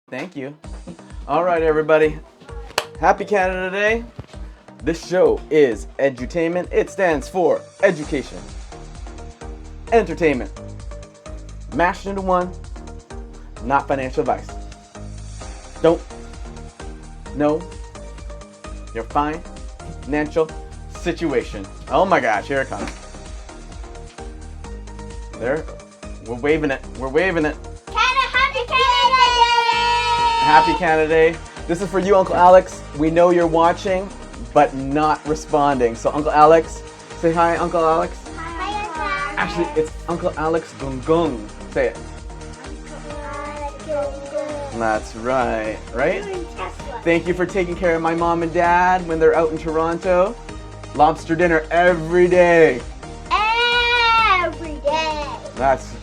Thank you. All right, everybody. Happy Canada Day. This show is edutainment. It stands for education, entertainment, mashed into one, not financial advice. Don't know your financial situation. Oh my gosh, here it comes. There. We're waving it. We're waving it. Happy Canada Day! Happy Canada Day. This is for you, Uncle Alex. We know you're watching, but not responding. So, Uncle Alex, say hi, Uncle Alex. Hi, Uncle. Actually, it's Uncle Alex Gung Gung. Say it. That's right, right? Thank you for taking care of my mom and dad when they're out in Toronto. Lobster dinner every day. Every day. That's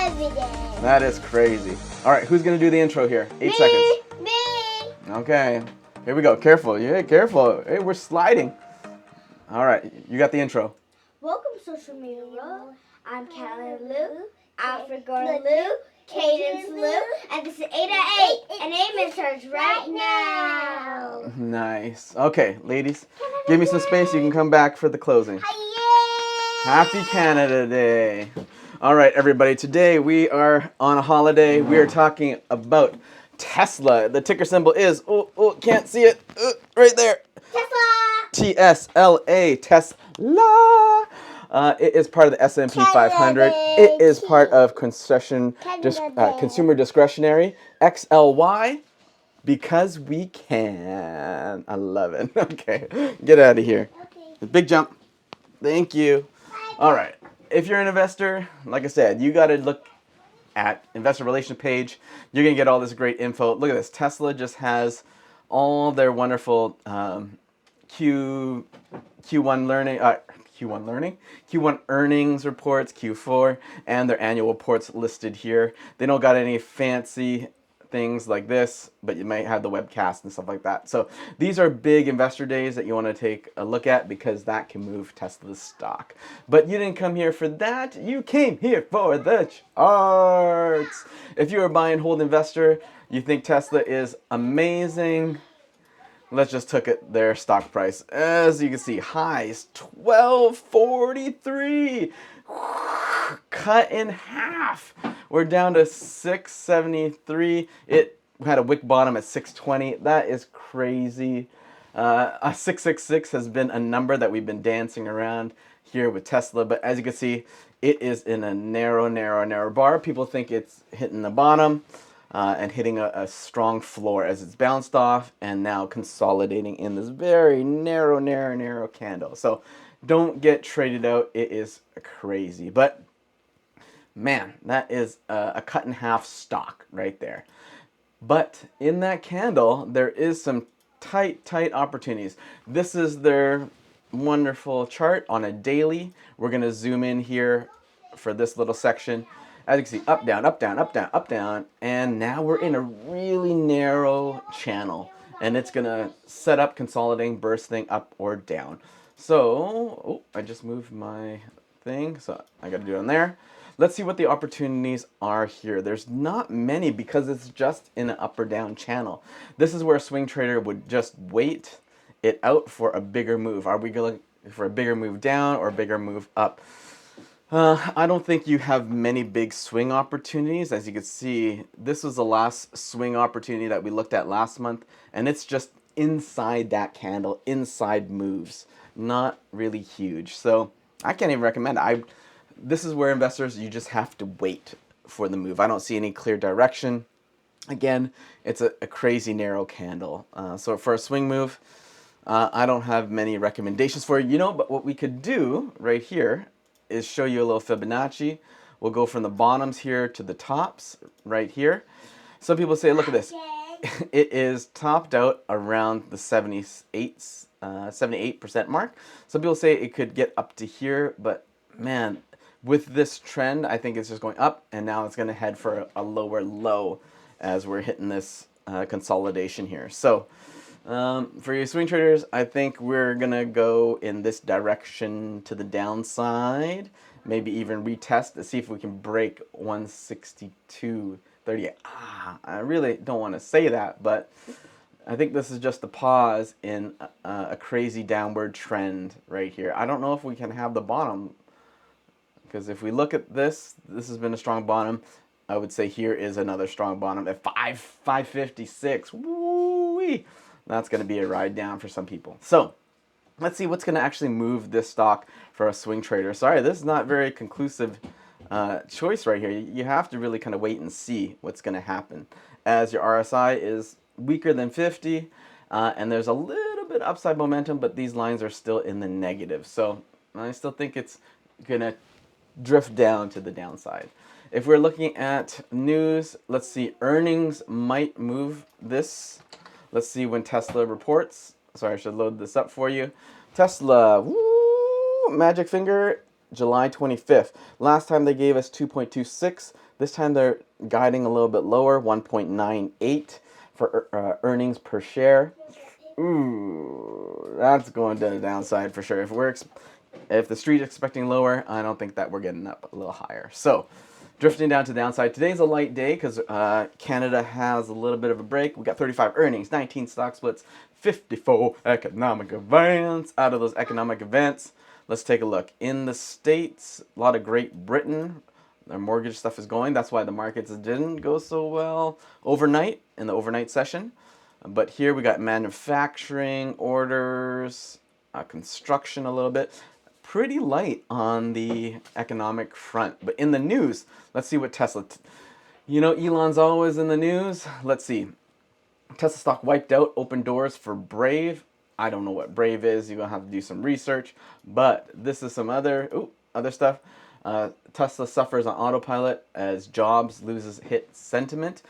Every day. That is crazy. All right, who's gonna do the intro here? 8 seconds. Me. Okay, here we go. Careful, yeah, careful. Hey, we're sliding. All right, you got the intro. Welcome, social media world. I'm Callie Lou, Alfred Gordon Lou, Cadence Lou, and this is 8 at 8, and Amen starts right now. Nice. Okay, ladies, give me some space. You can come back for the closing. Happy Canada Day. All right, everybody. Today we are on a holiday. We are talking about Tesla. The ticker symbol is, can't see it, right there. Tesla. TSLA, Tesla. It is part of the S&P 500. It is part of consumer discretionary. XLY, because we can. I love it. Okay, get out of here. Okay. Big jump. Thank you. All right. If you're an investor, like I said, you got to look at investor relation page. You're going to get all this great info. Look at this. Tesla just has all their wonderful Q1 earnings reports, Q4, and their annual reports listed here. They don't got any fancy things like this, but you might have the webcast and stuff like that. So these are big investor days that you want to take a look at because that can move Tesla's stock. But you didn't come here for that. You came here for the charts. If you're a buy and hold investor, you think Tesla is amazing. Let's just look at their stock price. As you can see, highs 1243. Cut in half. We're down to 673. It had a wick bottom at 620. That is crazy. 666 has been a number that we've been dancing around here with Tesla, but as you can see, it is in a narrow bar. People think it's hitting the bottom and hitting a strong floor as it's bounced off and now consolidating in this very narrow candle. So don't get traded out. It is crazy. But man, that is a cut in half stock right there. But in that candle, there is some tight opportunities. This is their wonderful chart on a daily. We're going to zoom in here for this little section. As you can see, up, down, up, down, up, down, up, down. And now we're in a really narrow channel. And it's going to set up consolidating, bursting up or down. So, I just moved my thing. So I got to do it on there. Let's see what the opportunities are here. There's not many because it's just in an up or down channel. This is where a swing trader would just wait it out for a bigger move. Are we going for a bigger move down or a bigger move up? I don't think you have many big swing opportunities. As you can see, this was the last swing opportunity that we looked at last month, and it's just inside that candle, inside moves. Not really huge. So I can't even recommend it. This is where investors, you just have to wait for the move. I don't see any clear direction. Again, it's a crazy narrow candle. So for a swing move, I don't have many recommendations for you. But what we could do right here is show you a little Fibonacci. We'll go from the bottoms here to the tops right here. Some people say, look at this. It is topped out around the 78% mark. Some people say it could get up to here, but man, with this trend, I think it's just going up, and now it's going to head for a lower low as we're hitting this consolidation here. So for you swing traders, I think we're going to go in this direction to the downside maybe even retest to see if we can break 162.38. I really don't want to say that, but I think this is just a pause in a crazy downward trend right here. I don't know if we can have the bottom, because if we look at this, this has been a strong bottom. I would say here is another strong bottom at 556. Woo-wee. That's going to be a ride down for some people. So let's see what's going to actually move this stock for a swing trader. Sorry, this is not very conclusive choice right here. You have to really kind of wait and see what's going to happen, as your RSI is weaker than 50, and there's a little bit upside momentum, but these lines are still in the negative. So I still think it's going to drift down to the downside. If we're looking at news, let's see, earnings might move this. Let's see when Tesla reports. Sorry, I should load this up for you. Tesla, woo, magic finger, July 25th. Last time they gave us 2.26. This time they're guiding a little bit lower, 1.98 for earnings per share. Ooh, that's going to the downside for sure. If the street is expecting lower, I don't think that we're getting up a little higher. So drifting down to the downside. Today's a light day because Canada has a little bit of a break. We got 35 earnings, 19 stock splits, 54 economic events. Out of those economic events, let's take a look. In the States, a lot of Great Britain, their mortgage stuff is going. That's why the markets didn't go so well overnight in the overnight session. But here we got manufacturing orders, construction a little bit. Pretty light on the economic front. But in the news, let's see what Tesla... Elon's always in the news. Let's see. Tesla stock wiped out, open doors for Brave. I don't know what Brave is. You're going to have to do some research. But this is some other stuff. Tesla suffers on autopilot as Jobs loses hit sentiment.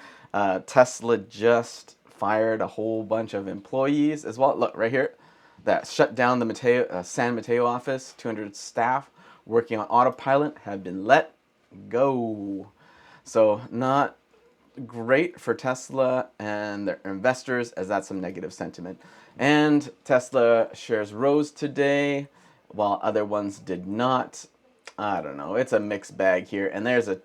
Tesla just fired a whole bunch of employees as well. Look, right here. That shut down the San Mateo office. 200 staff working on autopilot have been let go. So not great for Tesla and their investors, as that's some negative sentiment. And Tesla shares rose today, while other ones did not. I don't know. It's a mixed bag here. And there's a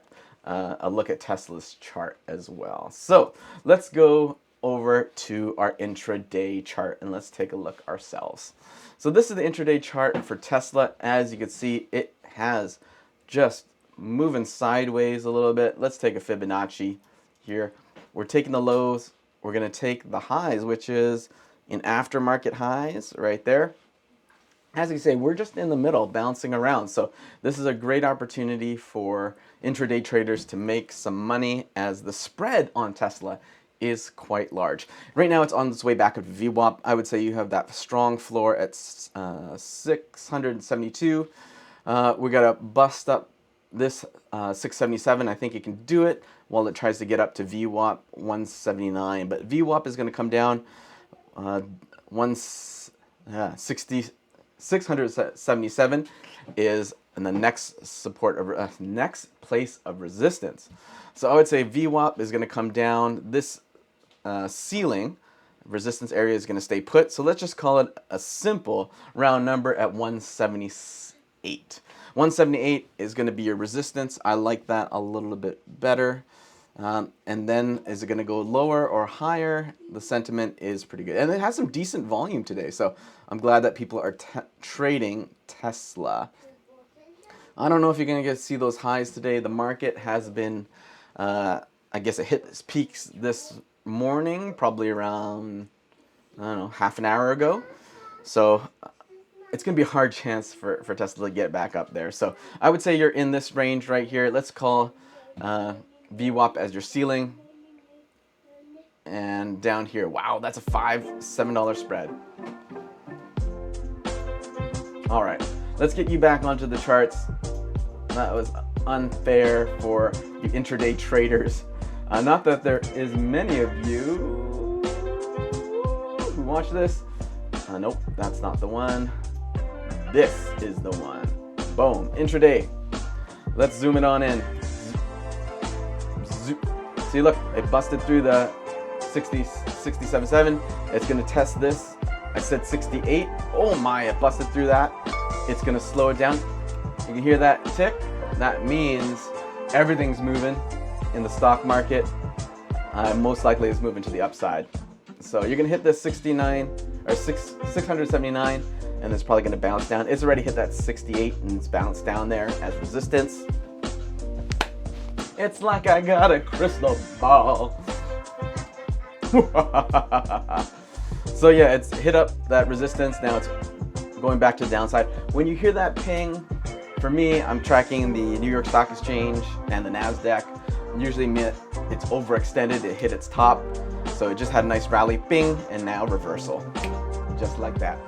look at Tesla's chart as well. So let's go over to our intraday chart and let's take a look ourselves. So this is the intraday chart for Tesla. As you can see, it has just moving sideways a little bit. Let's take a Fibonacci here. We're taking the lows. We're going to take the highs, which is in aftermarket highs right there. As you say, we're just in the middle, bouncing around. So this is a great opportunity for intraday traders to make some money, as the spread on Tesla is quite large. Right now it's on its way back up to VWAP. I would say you have that strong floor at 672. We got to bust up this 677. I think it can do it while it tries to get up to VWAP 179. But VWAP is going to come down 677 is in the next next place of resistance. So I would say VWAP is going to come down. This ceiling resistance area is going to stay put. So let's just call it a simple round number at 178. 178 is going to be your resistance. I like that a little bit better. And then is it going to go lower or higher? The sentiment is pretty good. And it has some decent volume today. So I'm glad that people are trading Tesla. I don't know if you're going to see those highs today. The market has been, I guess it hit its peaks this morning, probably around, I don't know, half an hour ago. So it's going to be a hard chance for Tesla to get back up there. So I would say you're in this range right here. Let's call VWAP as your ceiling. And down here, wow, that's a $7 spread. All right, let's get you back onto the charts. That was unfair for you intraday traders. Not that there is many of you who watch this. Nope, that's not the one. This is the one. Boom, intraday. Let's zoom it on in. See, look, it busted through the 67.7. It's gonna test this. I said 68. Oh my, it busted through that. It's gonna slow it down. You can hear that tick? That means everything's moving in the stock market. Most likely it's moving to the upside. So you're gonna hit this 679, and it's probably gonna bounce down. It's already hit that 68 and it's bounced down there as resistance. It's like I got a crystal ball. So yeah, it's hit up that resistance. Now it's going back to the downside. When you hear that ping, for me, I'm tracking the New York Stock Exchange and the NASDAQ. Usually it's overextended, it hit its top. So it just had a nice rally, bing, and now reversal. Just like that.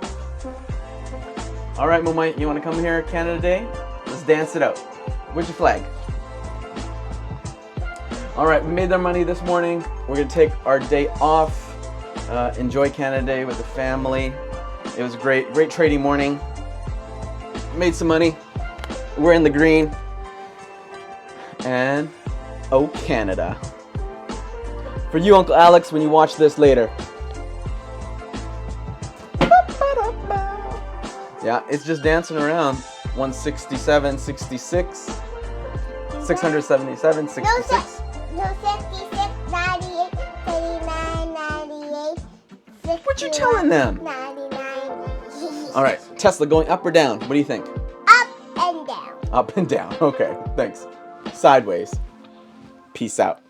All right, Momai, you wanna come here, Canada Day? Let's dance it out. Where's your flag? All right, we made our money this morning. We're gonna take our day off. Enjoy Canada Day with the family. It was great trading morning. Made some money. We're in the green. And oh, Canada. For you, Uncle Alex, when you watch this later. Yeah, it's just dancing around. 167, 66, 677, 66. No, 66, 98, 39, 98, 61, What you telling them? 99. All right, Tesla going up or down? What do you think? Up and down. Up and down. Okay, thanks. Sideways. Peace out.